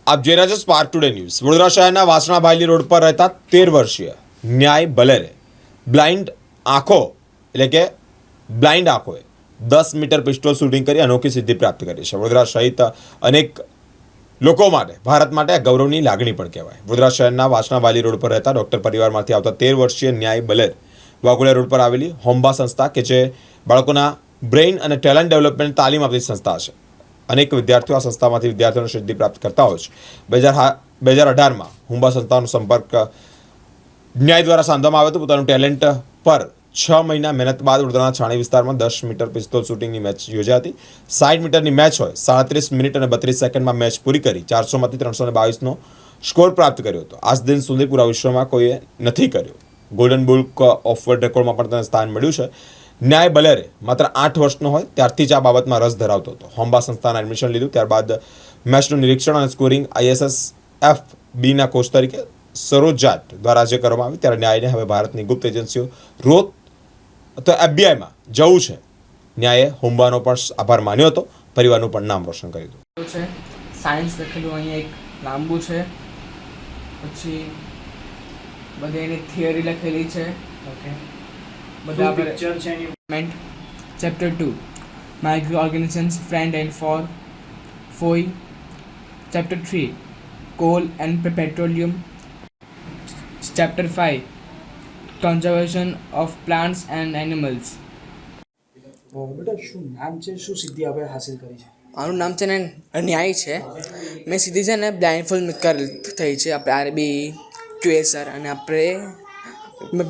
આપ જોઈ રહ્યા છો સ્પાર્ક ટુડે ન્યૂઝ। વડોદરા શહેરના વાસણા ભાયલી રોડ પર રહેતા 13 વર્ષીય ન્યાય બલેરે બ્લાઇન્ડ આંખોએ 10 મીટર પિસ્તોલ શૂટિંગ કરી અનોખી સિદ્ધિ પ્રાપ્ત કરી છે। વડોદરા સહિત અનેક લોકો માટે ભારત માટે આ ગૌરવની લાગણી પણ કહેવાય। વડોદરા શહેરના વાસણા ભાયલી રોડ પર રહેતા ડોક્ટર પરિવારમાંથી આવતા 13 વર્ષીય ન્યાય બલેર વાઘોડિયા રોડ પર આવેલી હોમ્બા સંસ્થા કે જે બાળકોના બ્રેઇન અને ટેલેન્ટ ડેવલપમેન્ટ તાલીમ આપતી સંસ્થા છે। અનેક વિદ્યાર્થીઓ આ સંસ્થામાંથી વિદ્યાર્થીઓને સિદ્ધિ પ્રાપ્ત કરતા હોય છે। 2018માં હુંબા સંસ્થાનો સંપર્ક ન્યાય દ્વારા સાંધવામાં આવ્યો હતો। પોતાનું ટેલેન્ટ પર 6 મહિના મહેનત બાદ વડોદરાના છાણી વિસ્તારમાં 10 મીટર પિસ્તોલ શૂટિંગની મેચ યોજાઈ હતી। 60 મીટરની મેચ હોય 37 મિનિટ અને 32 સેકન્ડમાં મેચ પૂરી કરી 400માંથી 322નો સ્કોર પ્રાપ્ત કર્યો હતો। આજ દિન સુધી પૂરા વિશ્વમાં કોઈએ નથી કર્યો। ગોલ્ડન બુક ઓફ વર્લ્ડ રેકોર્ડમાં પણ તેને સ્થાન મળ્યું છે। ન્યાય બલેરે માત્ર 8 વર્ષનો હોય ત્યારથી જ આ બાબતમાં રસ ધરાવતો હતો। હોમ્બા સંસ્થાના એડમિશન લીધું ત્યારબાદ મેચનું નિરીક્ષણ અને સ્કોરિંગ ISSF બીના કોચ તરીકે સરોજ જાટ દ્વારા જે કરવામાં આવી ત્યારે ન્યાયને હવે ભારતની ગુપ્ત એજન્સીઓ રોત તો FBI માં જવું છે। ન્યાયે હોમ્બાનો પણ આભાર માન્યો હતો, પરિવારનું પણ નામ રોશન કર્યું હતું। છે સાયન્સ લખેલું અહીંયા એક લાંબુ છે, પછી બધી એની થિયરી લખેલી છે। ઓકે, બધા પિક્ચર છે એની chapter 2 microorganisms friend and foe, chapter 3 coal and petroleum, chapter 5 conservation of plants and animals. બેટા શું નામ છે, શું સિદ્ધિ આપણે હાસિલ કરી છે? મારું નામ છે ને ન્યાય છે। મેં સીધી છે ને બ્લાઇન્ડફોલ્ડ થઈ છે આપણે RB QSR અને આપણે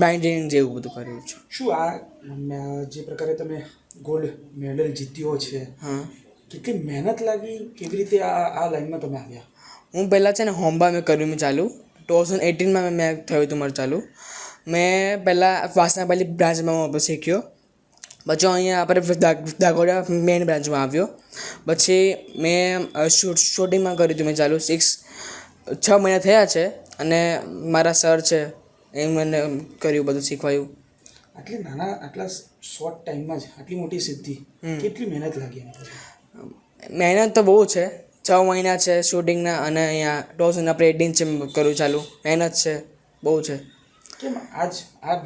બાઇન્ડિંગ જેવું બધું કર્યું છે। શું આ જે પ્રકારે તમે ગોલ્ડ મેડલ જીત્યો છે, હા, કેટલી મહેનત લાગી, કેવી રીતે આ લાઈનમાં તમે આવ્યા? હું પહેલાં છે ને હોમ્બા મેં કર્યું મેં ચાલુ 2018માં મેં થયું હતું મારું ચાલુ। મેં પહેલાં વાસણા ભાયલી બ્રાન્ચમાં શીખ્યો, પછી અહીંયા આપણે દાગોડિયા મેઇન બ્રાન્ચમાં આવ્યો। પછી મેં શૂટિંગમાં કર્યું હતું મેં ચાલુ 6 મહિના થયા છે અને મારા સર છે એ મને કર્યું બધું શીખવાયું। આટલા શોર્ટ ટાઈમમાં જ આટલી મોટી સિદ્ધિ, કેટલી મહેનત લાગી? મહેનત તો બહુ છે, 6 મહિના છે શૂટિંગના અને અહીંયા 2018 છે કર્યું ચાલુ, મહેનત છે બહુ છે। કેમ આ જ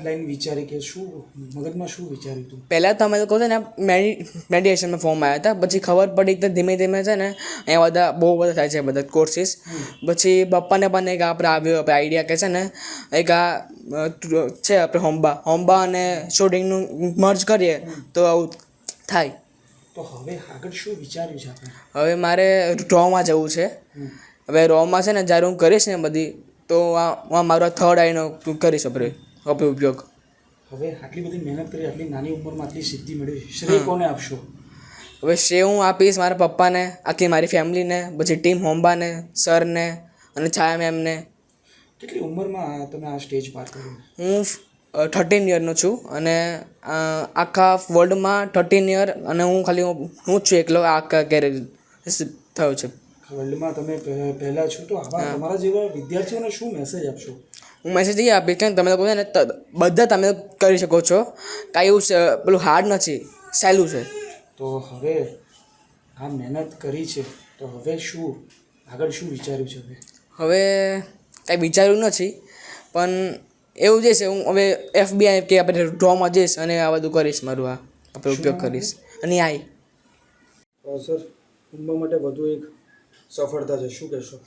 લાઈન વિચારી કે શું મગજમાં શું વિચાર્યું હતું? પહેલાં તો અમે લોકો છે ને મેડિટેશનમાં ફોર્મ આવ્યા હતા, પછી ખબર પડી કે ધીમે ધીમે છે ને અહીંયા બધા બહુ બધા થાય છે બધા કોર્સિસ। પછી પપ્પાને પણ એક આપણે આવ્યો આપણે આઈડિયા કે છે ને એક આ છે આપણે હોમ્બા અને શૂટિંગનું મર્જ કરીએ તો આવું થાય। તો હવે આગળ શું વિચાર્યું છે આપણે? હવે મારે રોમાં જવું છે। હવે રોમાં છે ને જ્યારે હું કરીશ ને બધી તો આ મારો થર્ડ આઈનો કરીશ આપણે ઉપયોગ। હવે આટલી બધી મહેનત કરી, આટલી નાની ઉંમરમાં આટલી સિદ્ધિ મળી, શ્રેય કોને આપશો? હવે શ્રેય હું આપીશ મારા પપ્પાને, આખી મારી ફેમિલીને, પછી ટીમ હોમ્બાને, સરને અને છાયા મેમને। કેટલી ઉંમરમાં તમે આ સ્ટેજ પાર કર્યું? હું 13 યરનો છું અને આખા વર્લ્ડમાં 13 યર અને હું જ છું એકલો આખા કેરેજ થયો છે વર્લ્ડમાં। તમે પહેલાં છો તો આવા તમારા જેવા વિદ્યાર્થીઓને શું મેસેજ આપશો? હું મેસેજ એ આપીશ કે તમે લોકો છે ને બધા તમે કરી શકો છો, કાંઈ એવું પેલું હાર્ડ નથી, સહેલું છે। તો હવે આ મહેનત કરી છે તો હવે આગળ શું વિચાર્યું છે? હવે કાંઈ વિચાર્યું નથી, પણ એવું જે છે હું હવે FBI કે આપણે ડ્રોમાં જઈશ અને આ બધું કરીશ, મારું આ આપણે ઉપયોગ કરીશ। અને સર કુંભ માટે વધુ એક સફળતા છે, શું કહેશો?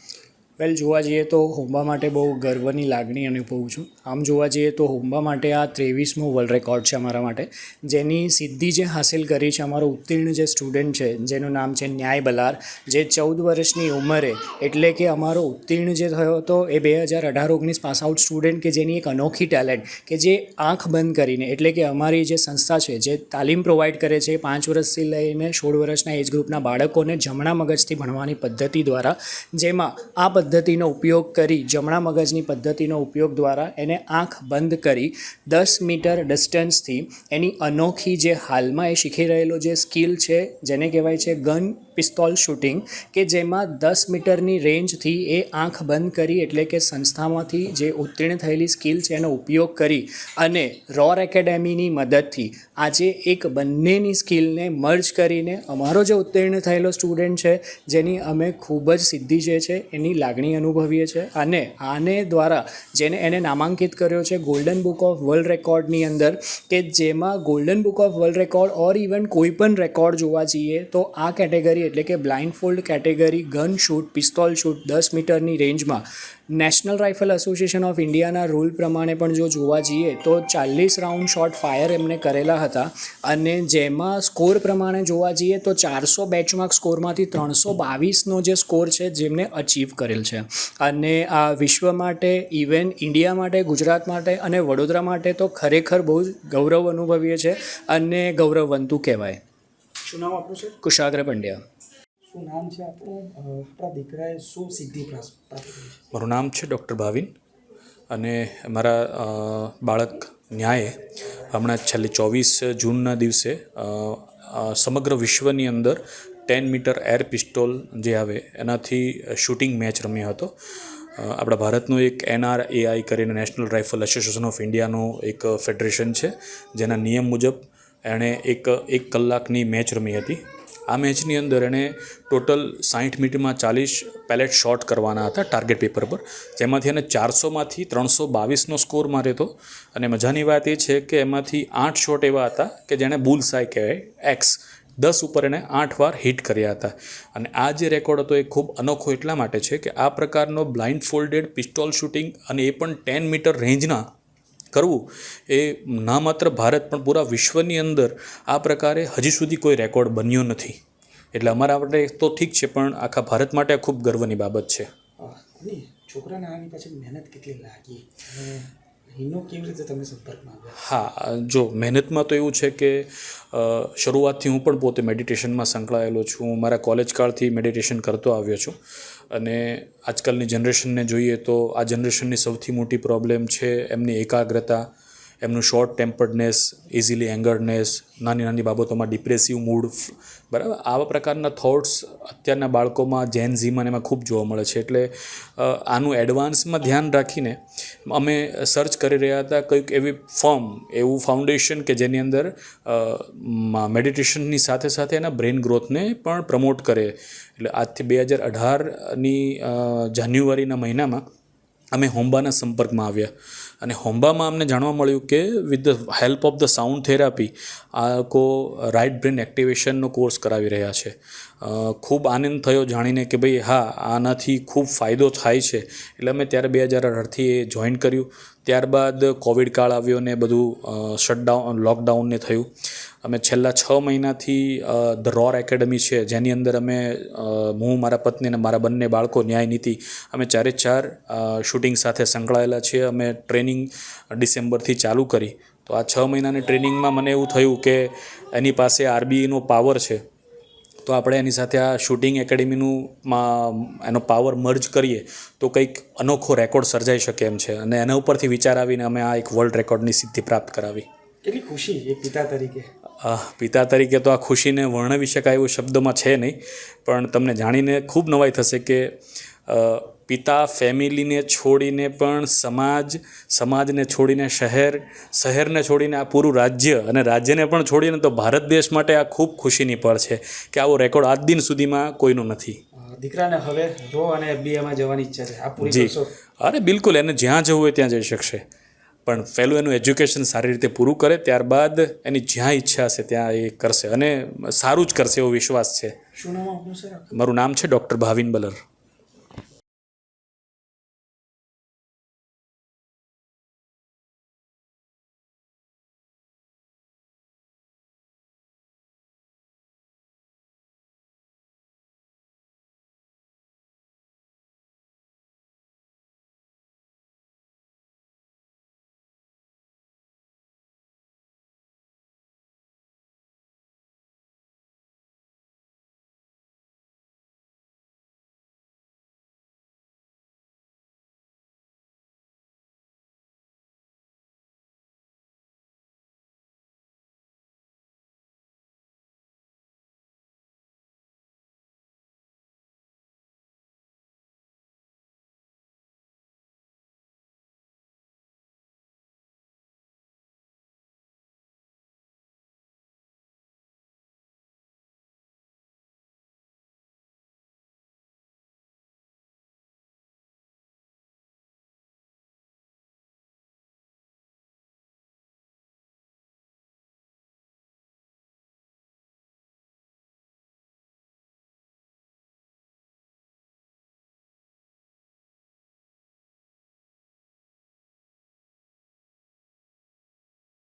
વેલ, જોવા જઈએ તો હોમ્બા માટે બહુ ગર્વની લાગણી અનુભવું છું। આમ જોવા જઈએ તો હોમ્બા માટે આ 23મો વર્લ્ડ રેકોર્ડ છે અમારા માટે, જેની સિદ્ધિ જે હાસિલ કરી છે અમારો ઉત્તીર્ણ જે સ્ટુડન્ટ છે જેનું નામ છે ન્યાય બલાર, જે 14 વર્ષની ઉંમરે એટલે કે અમારો ઉત્તીર્ણ જે થયો હતો એ 2018-19 પાસ આઉટ સ્ટુડન્ટ કે જેની એક અનોખી ટેલેન્ટ કે જે આંખ બંધ કરીને એટલે કે અમારી જે સંસ્થા છે જે તાલીમ પ્રોવાઈડ કરે છે 5 વર્ષથી લઈને 16 વર્ષના એજ ગ્રુપના બાળકોને જમણા મગજથી ભણવાની પદ્ધતિ દ્વારા, જેમાં આ પદ્ધતિનો ઉપયોગ કરી, જમણા મગજની પદ્ધતિનો ઉપયોગ દ્વારા એને આંખ બંધ કરી 10 મીટર ડિસ્ટન્સથી એની અનોખી જે હાલમાં એ શીખી રહેલો જે સ્કિલ છે જેને કહેવાય છે ગન પિસ્તોલ શૂટિંગ, કે જેમાં 10 મીટરની રેન્જથી એ આંખ બંધ કરી એટલે કે સંસ્થામાંથી જે ઉત્તીર્ણ થયેલી સ્કિલ છે એનો ઉપયોગ કરી અને રોર એકેડેમીની મદદથી આજે એક બંનેની સ્કિલને મર્જ કરીને અમારો જે ઉત્તીર્ણ થયેલો સ્ટુડન્ટ છે જેની અમે ખૂબ જ સિદ્ધિ જે છે એની લાગણી અનુભવીએ છીએ અને આને દ્વારા જેને એને નામાંકિત કર્યો છે ગોલ્ડન બુક ઓફ વર્લ્ડ રેકોર્ડની અંદર, કે જેમાં golden book of world record or even કોઈ પણ રેકોર્ડ જોવા જઈએ તો આ કેટેગરી એટલે કે blind fold category gun shoot pistol shoot 10 મીટરની રેન્જમાં નેશનલ રાઇફલ એસોસિએશન ઓફ ઇન્ડિયાના રૂલ પ્રમાણે પણ જો જોવા જઈએ તો 40 રાઉન્ડ શોટ ફાયર એમને કરેલા હતા અને જેમાં સ્કોર પ્રમાણે જોવા જઈએ તો 400 બેચમાર્ક સ્કોરમાંથી 322નો જે સ્કોર છે જેમને અચીવ કરેલ છે. અને આ વિશ્વ માટે, ઇવન ઇન્ડિયા માટે, ગુજરાત માટે અને વડોદરા માટે તો ખરેખર બહુ જ ગૌરવ અનુભવીએ છે અને ગૌરવવંતું કહેવાય. શું નામ આપણું છે? કુશાગ્ર પંડ્યા. શું નામ છે આપણું? આપણા દીકરાએ શું સિદ્ધિ પ્રાપ્ત કરી છે? મારું નામ છે ડૉક્ટર ભાવિન અને મારા બાળક ન્યાયે હમણાં છેલ્લે 24 જૂનના દિવસે સમગ્ર વિશ્વની અંદર 10 મીટર એર પિસ્ટોલ જે આવે એનાથી શૂટિંગ મેચ રમ્યો હતો. આપણા ભારતનું એક NRAI કરીને નેશનલ રાઇફલ એસોસિએશન ઓફ ઇન્ડિયાનો એક ફેડરેશન છે જેના નિયમ મુજબ એણે એક કલાકની મેચ રમી હતી. આ મેચની અંદર એણે ટોટલ 60 મિનિટમાં 40 પેલેટ શોટ કરવાના હતા ટાર્ગેટ પેપર પર, જેમાંથી એને 400માંથી 322નો સ્કોર માર્યો હતો. અને મજાની વાત એ છે કે એમાંથી 8 શોટ એવા હતા કે જેણે બુલસાઈ કહેવાય એક્સ 10 ઉપર એણે 8 વાર હિટ કર્યા હતા. અને આ જે રેકોર્ડ હતો એ ખૂબ અનોખો એટલા માટે છે કે આ પ્રકારનો બ્લાઇન્ડ ફોલ્ડેડ પિસ્ટોલ શૂટિંગ અને એ પણ 10 મીટર રેન્જના કરવું એ ના માત્ર ભારત પણ પૂરા વિશ્વની અંદર આ પ્રકારે હજી સુધી કોઈ રેકોર્ડ બન્યો નથી. એટલે અમારા માટે તો ઠીક છે પણ આખા ભારત માટે ખૂબ ગર્વની બાબત છે. અને છોકરાને આની પાછળ મહેનત કેટલી લાગી અને એનો કેવી રીતે તમે સંપર્કમાં આવ્યા? હા, જો મહેનતમાં તો એવું છે કે શરૂઆતથી હું પણ પોતે મેડિટેશનમાં સંકળાયેલો છું. હું મારા કોલેજ કાળથી મેડિટેશન કરતો આવ્યો છું અને આજકાલની જનરેશનને જોઈએ તો આ જનરેશનની સૌથી મોટી પ્રોબ્લેમ છે એમની એકાગ્રતા, એમનું શોર્ટ ટેમ્પર્ડનેસ, ઇઝીલી એંગર્ડનેસ, નાની નાની બાબતોમાં ડિપ્રેસિવ મૂડ, બરાબર. આવા પ્રકારના થોટ્સ અત્યારના બાળકોમાં જેન ઝીમાં એમાં ખૂબ જોવા મળે છે. એટલે આનું એડવાન્સમાં ધ્યાન રાખીને અમે સર્ચ કરી રહ્યા હતા કંઈક એવી ફોર્મ, એવું ફાઉન્ડેશન કે જેની અંદર મેડિટેશનની સાથે સાથે એના બ્રેઇન ગ્રોથને પણ પ્રમોટ કરે. એટલે આજથી 2018ની જાન્યુઆરીના મહિનામાં અમે હોમ્બાના સંપર્કમાં આવ્યા અને હોમ્બામાં અમને જાણવા મળ્યું કે with the help of the sound therapy આ લોકો રાઇટ બ્રેન એક્ટિવેશનનો કોર્સ કરાવી રહ્યા છે. ખૂબ આનંદ થયો જાણીને કે ભાઈ હા, આનાથી ખૂબ ફાયદો થાય છે. એટલે અમે ત્યારે 2018થી એ જોઈન કર્યું. ત્યારબાદ કોવિડ કાળ આવ્યો ને બધું શટડાઉન, લોકડાઉનને થયું. અમે છેલ્લા 6 મહિનાથી ધ રોર એકેડમી છે જેની અંદર અમે હું, મારા પત્ની અને મારા બંને બાળકો ન્યાય નીતિ અમે 4 શૂટિંગ સાથે સંકળાયેલા છીએ. અમે ટ્રેનિંગ ડિસેમ્બરથી ચાલુ કરી. તો આ 6 મહિનાની ટ્રેનિંગમાં મને એવું થયું કે એની પાસે RBEનો પાવર છે તો આપણે એની સાથે આ શૂટિંગ એકેડમીનું એનો પાવર મર્જ કરીએ તો કંઈક અનોખો રેકોર્ડ સર્જાઈ શકે એમ છે. અને એના ઉપરથી વિચાર આવીને અમે આ એક વર્લ્ડ રેકોર્ડની સિદ્ધિ પ્રાપ્ત કરાવી. કેટલી ખુશી એ પિતા તરીકે? પિતા તરીકે તો આ ખુશીને વર્ણવી શકાય એવું શબ્દોમાં છે નહીં, પણ તમને જાણીને ખૂબ નવાઈ થશે કે પિતા ફેમિલીને છોડીને પણ સમાજને છોડીને શહેરને છોડીને આ પૂરું રાજ્ય અને રાજ્યને પણ છોડીને તો ભારત દેશ માટે આ ખૂબ ખુશીની પળ છે કે આવો રેકોર્ડ આજ દિન સુધીમાં કોઈનો નથી. દીકરાને હવે રો અને FBIમાં જવાની ઈચ્છા છે, આ પૂરી કરશો? અરે બિલકુલ, એને જ્યાં જવું હોય ત્યાં જઈ શકશે, પણ પહેલું એનું એજ્યુકેશન સારી રીતે પૂરું કરે ત્યારબાદ એની જ્યાં ઈચ્છા હશે ત્યાં એ કરશે અને સારું જ કરશે એવો વિશ્વાસ છે. શું નામ આપનું સર? મારું નામ છે ડૉક્ટર ભાવિન બલર.